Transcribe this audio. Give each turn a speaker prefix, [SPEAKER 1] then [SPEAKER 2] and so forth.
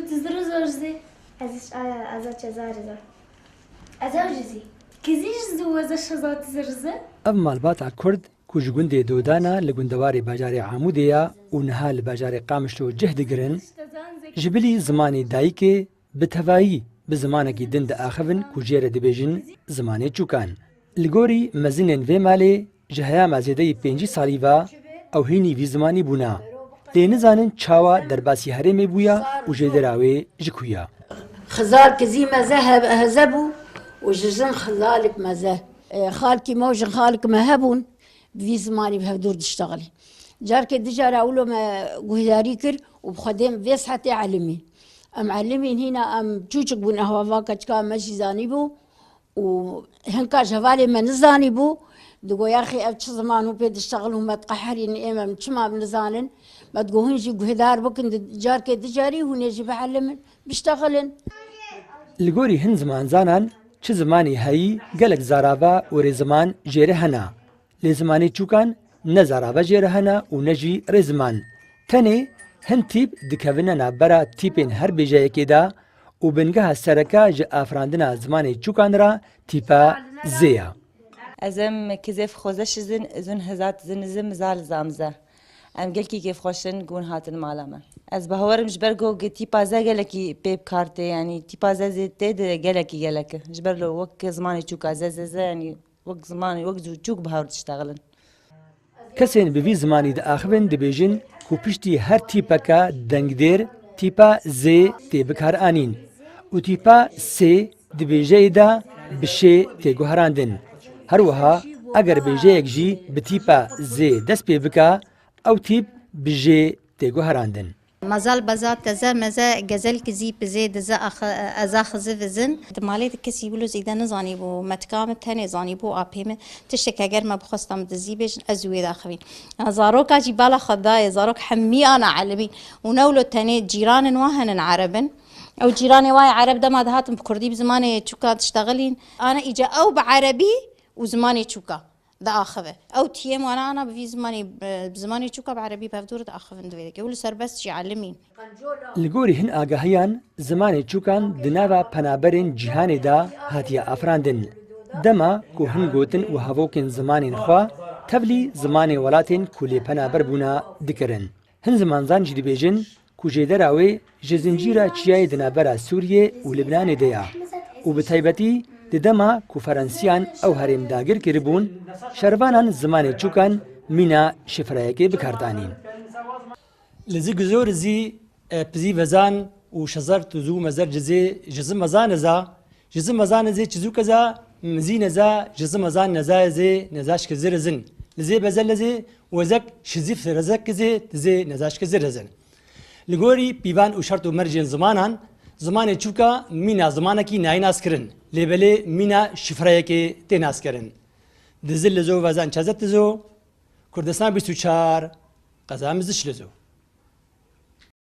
[SPEAKER 1] تزرز ورزي
[SPEAKER 2] از چزارزه
[SPEAKER 1] ازاجزي كزيش زوز الشزات زرزه
[SPEAKER 3] ئەم ماڵباتە کورد کو ji gundê دۆدانە li gundewarê bajarê Amûdê û niha li bajarê Qamişlo cih digirin, ji bilî zimanê dayîkê bi tevahî bi zimanekî din diaxivin ku jê re dibêjin zimanê çûkan. Li gorî mezinên vê malê ji heyama zêdeyî 5 salî ve ew hînî vî zimanî bûna. Lê nizanin çawa derbasî herêmê bûya û jêdera wê ji ku ya.
[SPEAKER 4] خزال كزي مزه هزبو وجزن خزالك مزه خالكي موجن خالك ما هبون في زماني بهدور تشتغلي جارك دجار اولو ما قهداري كر وبخدم فيس حتى علمي ام علمين هنا ام تشوشك بون هوا فاكا كا ماشي زاني بو وهنكا جوالي ما نزاني بو دقو يا اخي اب زمانو بيد تشتغلوا ما تقحرين امام تشما بنزانن ما تقوهنجي قهدار بكن جارك دجاري ونجي بعلمن بيشتغلن
[SPEAKER 3] Li gorî hin zimanzanan çi zimanî heyî gelek zarava û rêziman jê re hene. Lê zimanê çûkan ne zarava jê re hene û ne jî rêziman. Tenê hin tîp dikevine navbera tîpên her bêjeyekê de û bingeha sereka ji afirandina zimanê çûkan re tîpa Z ye.
[SPEAKER 5] Ez em kizêv xwezeş zin zûn hezat zinizim zal zamze. Em gelkî kêfxweşin gûn hatin mala me. Ez bawerim ji ber got tîpa ze gelekî pê bikartê yanî tîpa ze tê de gelekî gelek ji ber lo wek zimanê çûka ze yanî wek zimanê wek çûk bihawr dişteğilin.
[SPEAKER 3] Kesên bi vî zimanî diaxivin dibêjin ku piştî her tîpeka dengdêr tîpa Z tê bikar anîn û tîpa S di bêjeyê de bi şê tê guherandin. Her wiha eger bêjeyek jî bi tîpa Z dest pê bike ew tîp bi jê tê guherandin.
[SPEAKER 2] مازال بزات تزا مزا غزل كزي بزي دزا ازا خزف زن دمالي كسي بلو زيدا نزاني بو متكام تاني زاني بو ابيم تشك اگر ما بخستم دزي بيش ازوي داخوين زاروك اجي بالا خداي زاروك حمي انا علمي ونولو تاني جيران وهن عربن او جيراني واي عرب ده ما دهاتم بكردي بزماني تشوكا تشتغلين انا اجا او بعربي وزماني تشوكا ده آخذه أو تيم وأنا بفي بزماني شوكا بعربي بفدور ده آخذ ندويك يقول سر بس يعلمين.
[SPEAKER 3] Li gorî hin agahiyan zimanê çûkan di nava penaberên cîhanê de hatiye afirandin. Dema ku hin gotin û hevokên zimanên xwe tevlî zimanê welatên ku lê penaber bûna dikirin. Hin zimanzan jî dibêjin ku jêdera wê ji zincîra çiyayê di navbera Sûriyê û Libnanê de ye û bi taybetî di dema ku Ferensiyan ew herêm dagir kiribûn şervanan zimanê çûkan mîna şifreyekê bikardanîn. Li zî guzor zî pizî vezan û şezar tu zû mezer cizê ji zî mezan eza ji zî mezan zê çizû keza mizî neza ji zî mezan neza zê nezaş kizir zin li zê bezel zê wezek şizîf rezek zê zê nezaş kizir zin. Li gorî pîvan û şert û mercên zimanan zimanê çûka mîna zimanekî nayînas kirin. Lêbelê mîna şifreyekê tê nas kirin. Di zil li zo vezan çezet zo Kurdistan 24 qeza miziş li zo.